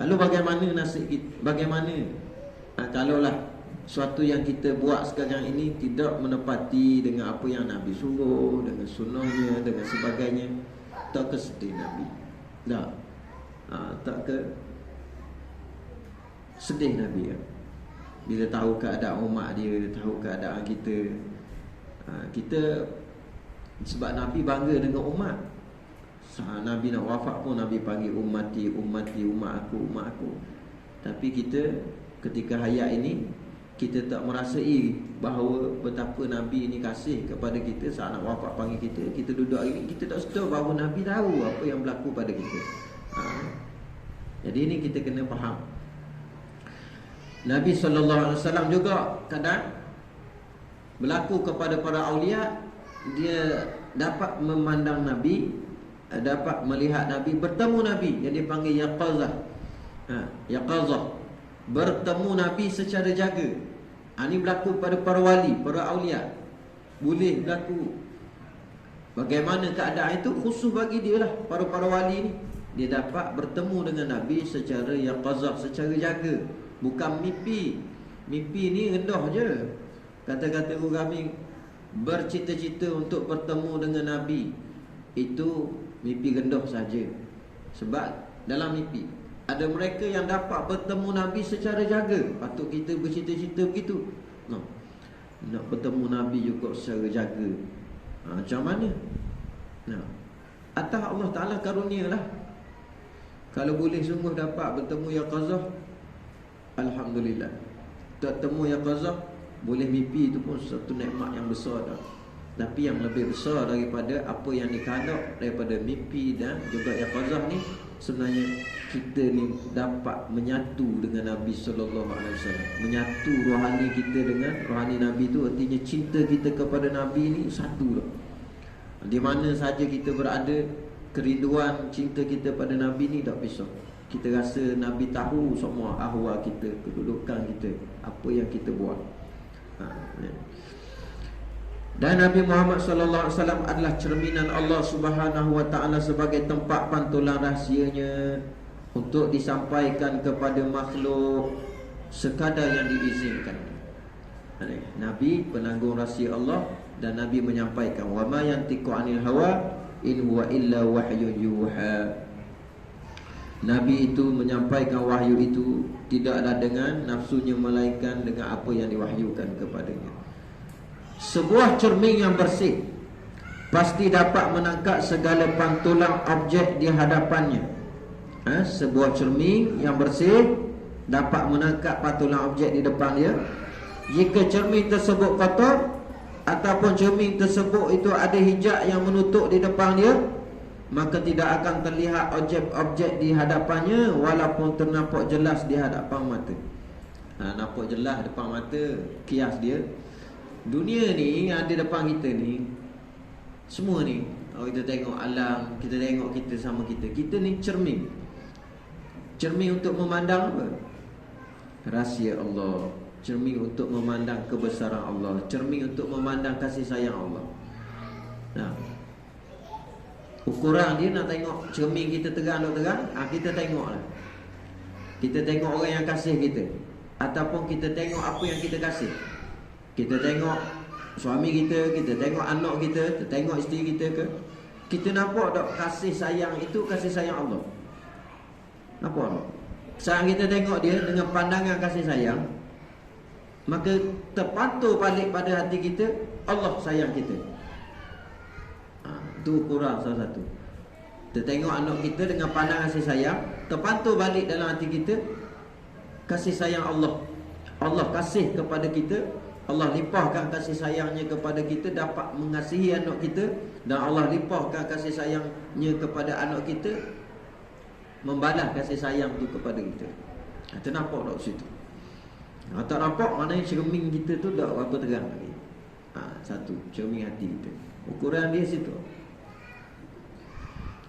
Lalu bagaimana nasib kita? Bagaimana kalaulah suatu yang kita buat sekarang ini tidak menepati dengan apa yang Nabi suruh, dengan sunnahnya, dengan sebagainya, tak ke sedih Nabi? Tak. Tak ke sedih Nabi ya? Bila tahu keadaan umat dia, tahu keadaan kita. Kita sebab Nabi bangga dengan umat. Nabi nak wafat pun Nabi panggil ummati, ummati, umat aku. Tapi kita ketika hayat ini, kita tak merasai bahawa betapa Nabi ini kasih kepada kita. Saat nak wafat panggil kita, kita duduk ini, kita tak sedar bahawa Nabi tahu apa yang berlaku pada kita. Jadi ini kita kena faham. Nabi SAW juga kadang berlaku kepada para awliya, dia dapat memandang Nabi, dapat melihat Nabi, bertemu Nabi, yang dipanggil yaqazah. Yaqazah, bertemu Nabi secara jaga. Ini berlaku pada para wali, para awliya. Boleh berlaku. Bagaimana keadaan itu khusus bagi dia lah. Para wali ni, dia dapat bertemu dengan Nabi secara yaqazah, secara jaga. Bukan mimpi. Mimpi ni rendah je. Kata-kata kami bercita-cita untuk bertemu dengan Nabi, itu mimpi rendah saja. Sebab dalam mimpi ada mereka yang dapat bertemu Nabi secara jaga. Patut kita bercita-cita begitu. Nak bertemu Nabi juga secara jaga. Macam mana? Atas Allah Ta'ala karunialah. Kalau boleh sungguh dapat bertemu yaqazah, alhamdulillah. Tak temu yaqazah, boleh mimpi itu pun satu nikmat yang besar dah. Tapi yang lebih besar daripada apa yang dikandung daripada mimpi dan juga yaqazah ni, sebenarnya kita ni dapat menyatu dengan Nabi SAW. Menyatu rohani kita dengan rohani Nabi tu, artinya cinta kita kepada Nabi ni satu lah. Di mana saja kita berada, kerinduan cinta kita pada Nabi ni tak pisah. Kita rasa Nabi tahu semua ahwal kita, kedudukan kita, apa yang kita buat. Dan Nabi Muhammad SAW adalah cerminan Allah Subhanahu Wa Taala sebagai tempat pantulan rahsianya untuk disampaikan kepada makhluk sekadar yang diizinkan. Nabi penanggung rahsia Allah, dan Nabi menyampaikan, wa ma yantiqu 'anil hawa in huwa illa wahyun yuha. Nabi itu menyampaikan wahyu itu tidaklah dengan nafsunya, melainkan dengan apa yang diwahyukan kepadanya. Sebuah cermin yang bersih pasti dapat menangkap segala pantulan objek di hadapannya. Sebuah cermin yang bersih dapat menangkap pantulan objek di depan dia. Jika cermin tersebut kotor ataupun cermin tersebut itu ada hijab yang menutup di depan dia, maka tidak akan terlihat objek-objek di hadapannya walaupun ternampak jelas di hadapan mata. Nampak jelas depan mata, kias dia. Dunia ni ada depan kita ni, semua ni, kita tengok alam, kita tengok kita sama kita. Kita ni cermin. Cermin untuk memandang apa? Rahsia Allah. Cermin untuk memandang kebesaran Allah. Cermin untuk memandang kasih sayang Allah. Ukuran dia nak tengok cermin kita terang atau terang, kita tengoklah. Kita tengok orang yang kasih kita, ataupun kita tengok apa yang kita kasih. Kita tengok suami kita, kita tengok anak kita, kita tengok isteri kita ke. Kita nampak tak kasih sayang itu kasih sayang Allah? Nampak tak? Saat kita tengok dia dengan pandangan kasih sayang, maka terpantul balik pada hati kita, Allah sayang kita. Itu ukuran salah satu. Kita tengok anak kita dengan pandangan kasih sayang, terpantul balik dalam hati kita kasih sayang Allah. Allah kasih kepada kita, Allah limpahkan kasih sayangnya kepada kita, dapat mengasihi anak kita, dan Allah limpahkan kasih sayangnya kepada anak kita, membalas kasih sayang itu kepada kita. Kita nampak tak situ? Tak nampak, maknanya cermin kita tu tak apa terang lagi. Satu, cermin hati kita. Ukuran dia situ.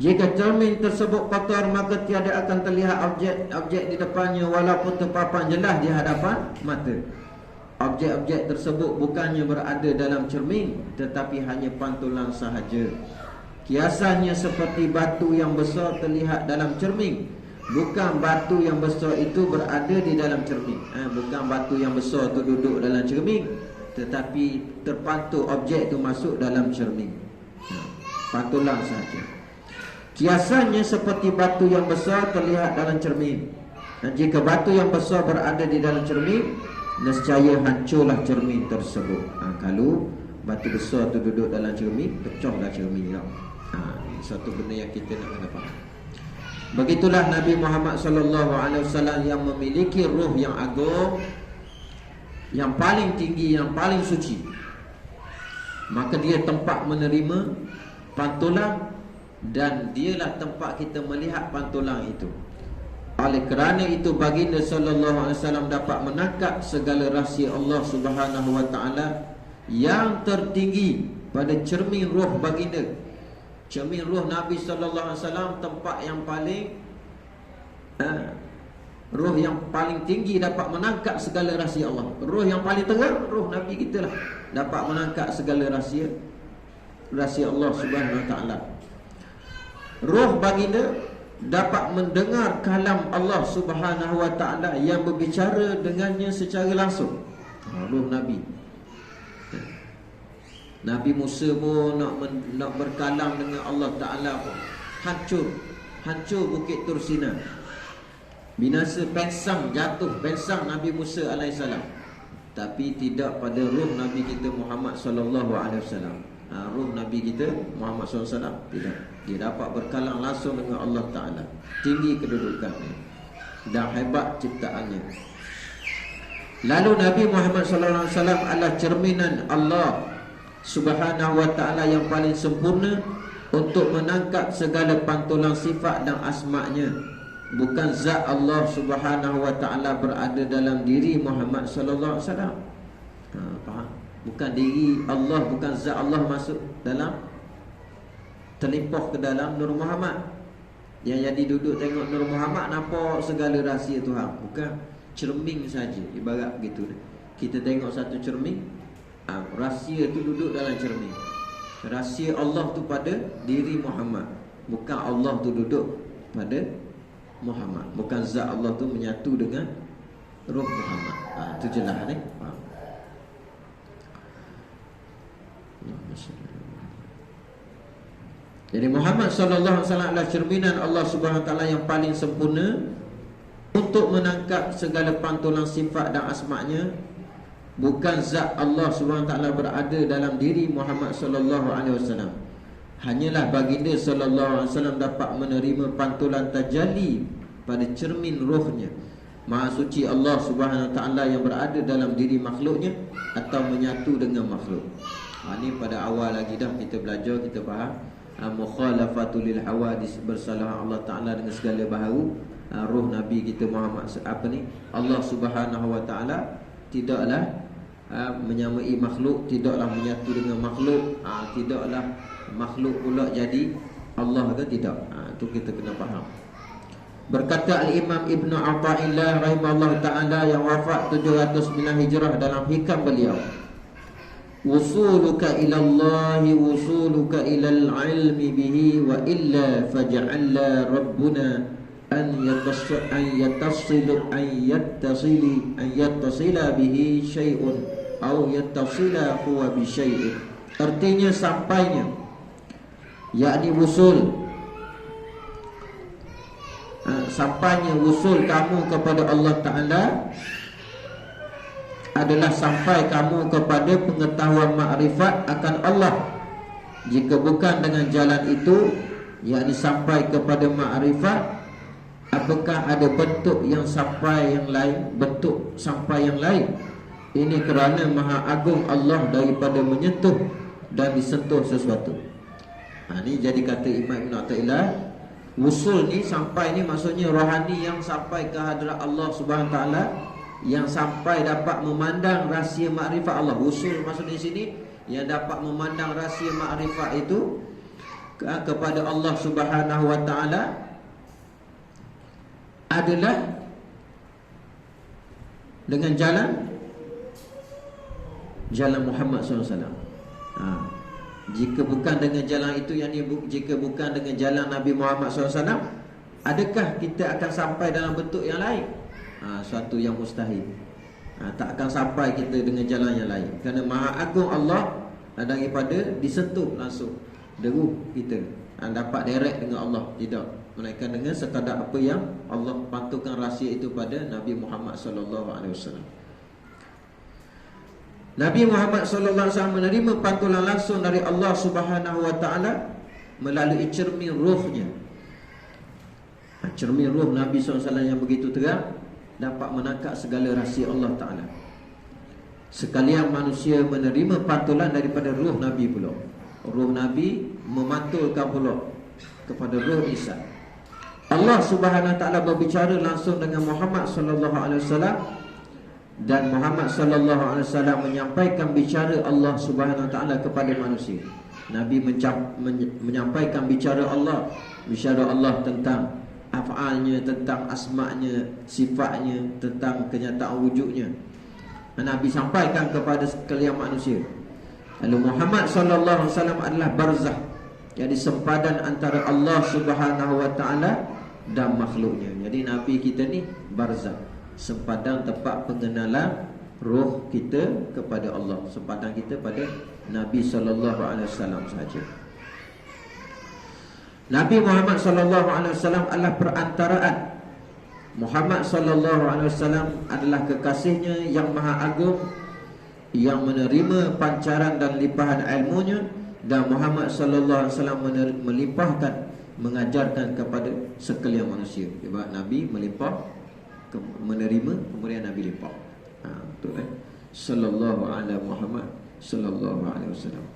Jika cermin tersebut kotor, maka tiada akan terlihat objek-objek di depannya walaupun terpapan jelas di hadapan mata. Objek-objek tersebut bukannya berada dalam cermin, tetapi hanya pantulan sahaja. Kiasannya seperti batu yang besar terlihat dalam cermin. Bukan batu yang besar itu berada di dalam cermin. Bukan batu yang besar itu duduk dalam cermin, tetapi terpantul objek itu masuk dalam cermin. Pantulan sahaja. Kiasannya seperti batu yang besar terlihat dalam cermin. Dan jika batu yang besar berada di dalam cermin, nescaya hancurlah cermin tersebut. Kalau batu besar tu duduk dalam cermin, pecahlah cermin. Satu benda yang kita nak kena faham. Begitulah Nabi Muhammad SAW yang memiliki ruh yang agung, yang paling tinggi, yang paling suci. Maka dia tempat menerima pantulan, dan dialah tempat kita melihat pantulan itu. Oleh kerana itu baginda SAW dapat menangkap segala rahsia Allah Subhanahu wa taala yang tertinggi pada cermin roh baginda. Cermin roh Nabi SAW tempat yang paling roh yang paling tinggi dapat menangkap segala rahsia Allah. Roh yang paling terang, roh Nabi kita lah, dapat menangkap segala rahsia Allah Subhanahu wa taala. Roh baginda dapat mendengar kalam Allah Subhanahu wa taala yang berbicara dengannya secara langsung. Roh Nabi. Nabi Musa pun nak berkalam dengan Allah Taala pun hancur bukit Tur Sina. Binasa, pensang jatuh, pensang Nabi Musa alaihissalam. Tapi tidak pada roh Nabi kita Muhammad sallallahu alaihi wasallam. Roh Nabi kita Muhammad sallallahu alaihi wasallam tidak. Dia dapat berkalam langsung dengan Allah Ta'ala. Tinggi kedudukannya dan hebat ciptaannya. Lalu Nabi Muhammad SAW adalah cerminan Allah Subhanahu wa ta'ala yang paling sempurna untuk menangkap segala pantulan sifat dan asma'nya. Bukan zat Allah Subhanahu wa ta'ala berada dalam diri Muhammad SAW. Faham? Bukan diri Allah, bukan zat Allah masuk dalam, terlimpah ke dalam Nur Muhammad. Yang jadi duduk tengok Nur Muhammad, nampak segala rahsia Tuhan. Bukan, cermin saja. Ibarat begitu. Kita tengok satu cermin, rahsia tu duduk dalam cermin. Rahsia Allah tu pada diri Muhammad, bukan Allah tu duduk pada Muhammad. Bukan zat Allah tu menyatu dengan Ruh Muhammad. Itu jelas ni. Jadi Muhammad sallallahu alaihi wasallam adalah cerminan Allah Subhanahu wa taala yang paling sempurna untuk menangkap segala pantulan sifat dan asma-Nya. Bukan zat Allah Subhanahu wa taala berada dalam diri Muhammad sallallahu alaihi wasallam. Hanyalah baginda sallallahu alaihi wasallam dapat menerima pantulan tajalli pada cermin rohnya. Maha suci Allah Subhanahu wa taala yang berada dalam diri makhluknya atau menyatu dengan makhluk. Ini pada awal lagi dah kita belajar, kita faham mukhalafatul lil hawadis, bersalah Allah taala dengan segala baharu. Roh Nabi kita Muhammad Allah Subhanahu wa taala tidaklah menyamai makhluk, tidaklah menyatu dengan makhluk, tidaklah makhluk pula jadi Allah ke tidak. Itu kita kena faham. Berkata Al-Imam Ibn Atha'illah rahimahullah ta'ala yang wafat 709 Hijrah dalam hikam beliau, wusuluka ilallahi wusuluka ilal ilmi bihi wa illa faj'alla rabbuna an yattasila bihi syai'un aw yattasila huwa bi syai'in. Artinya sampainya, yakni wusul, sampainya wusul kamu kepada Allah Ta'ala adalah sampai kamu kepada pengetahuan makrifat akan Allah. Jika bukan dengan jalan itu, yakni sampai kepada makrifat, apakah ada bentuk yang sampai yang lain, bentuk sampai yang lain? Ini kerana maha agung Allah daripada menyentuh dan disentuh sesuatu. Ini jadi kata Imam Ibn Atha'illah, wusul ni, sampai ni maksudnya rohani yang sampai ke hadrat Allah Subhanahu wa taala, yang sampai dapat memandang rahsia makrifat Allah. Wusul maksudnya di sini yang dapat memandang rahsia makrifat itu kepada Allah Subhanahu wa taala adalah dengan jalan Muhammad SAW. Jika bukan dengan jalan itu, jika bukan dengan jalan Nabi Muhammad SAW, adakah kita akan sampai dalam bentuk yang lain? Suatu yang mustahil. Tak akan sampai kita dengan jalan yang lain, kerana maha agung Allah daripada disentuh langsung deru kita, dapat direct dengan Allah. Tidak, melainkan dengan sekadar apa yang Allah pantulkan rahsia itu pada Nabi Muhammad SAW. Nabi Muhammad SAW menerima pantulan langsung dari Allah Subhanahu wa taala melalui cermin rohnya. Cermin roh Nabi SAW yang begitu terang dapat menangkap segala rahsia Allah Ta'ala. Sekalian manusia menerima pantulan daripada roh Nabi pula. Roh Nabi memantulkan pula kepada roh Isa. Allah Subhanahu Wa Ta'ala berbicara langsung dengan Muhammad sallallahu alaihi wasallam, dan Muhammad sallallahu alaihi wasallam menyampaikan bicara Allah Subhanahu Wa Ta'ala kepada manusia. Nabi menyampaikan bicara Allah tentang af'alnya, tentang asma'nya, sifatnya, tentang kenyataan wujudnya. Nabi sampaikan kepada sekalian manusia. Lalu Muhammad sallallahu alaihi wasallam adalah barzah, jadi sempadan antara Allah Subhanahu wa taala dan makhluknya. Jadi Nabi kita ni barzah, sempadan tempat pengenalan roh kita kepada Allah, sempadan kita pada Nabi sallallahu alaihi wasallam sahaja. Nabi Muhammad sallallahu alaihi wasallam adalah perantaraan. Muhammad sallallahu alaihi wasallam adalah kekasihnya yang maha agung, yang menerima pancaran dan limpahan ilmunya, dan Muhammad sallallahu alaihi wasallam melimpahkan, mengajarkan kepada sekalian manusia. Sebab Nabi melimpah, menerima, kemudian Nabi limpah. Betul Sallallahu alaihi Muhammad sallallahu alaihi wasallam.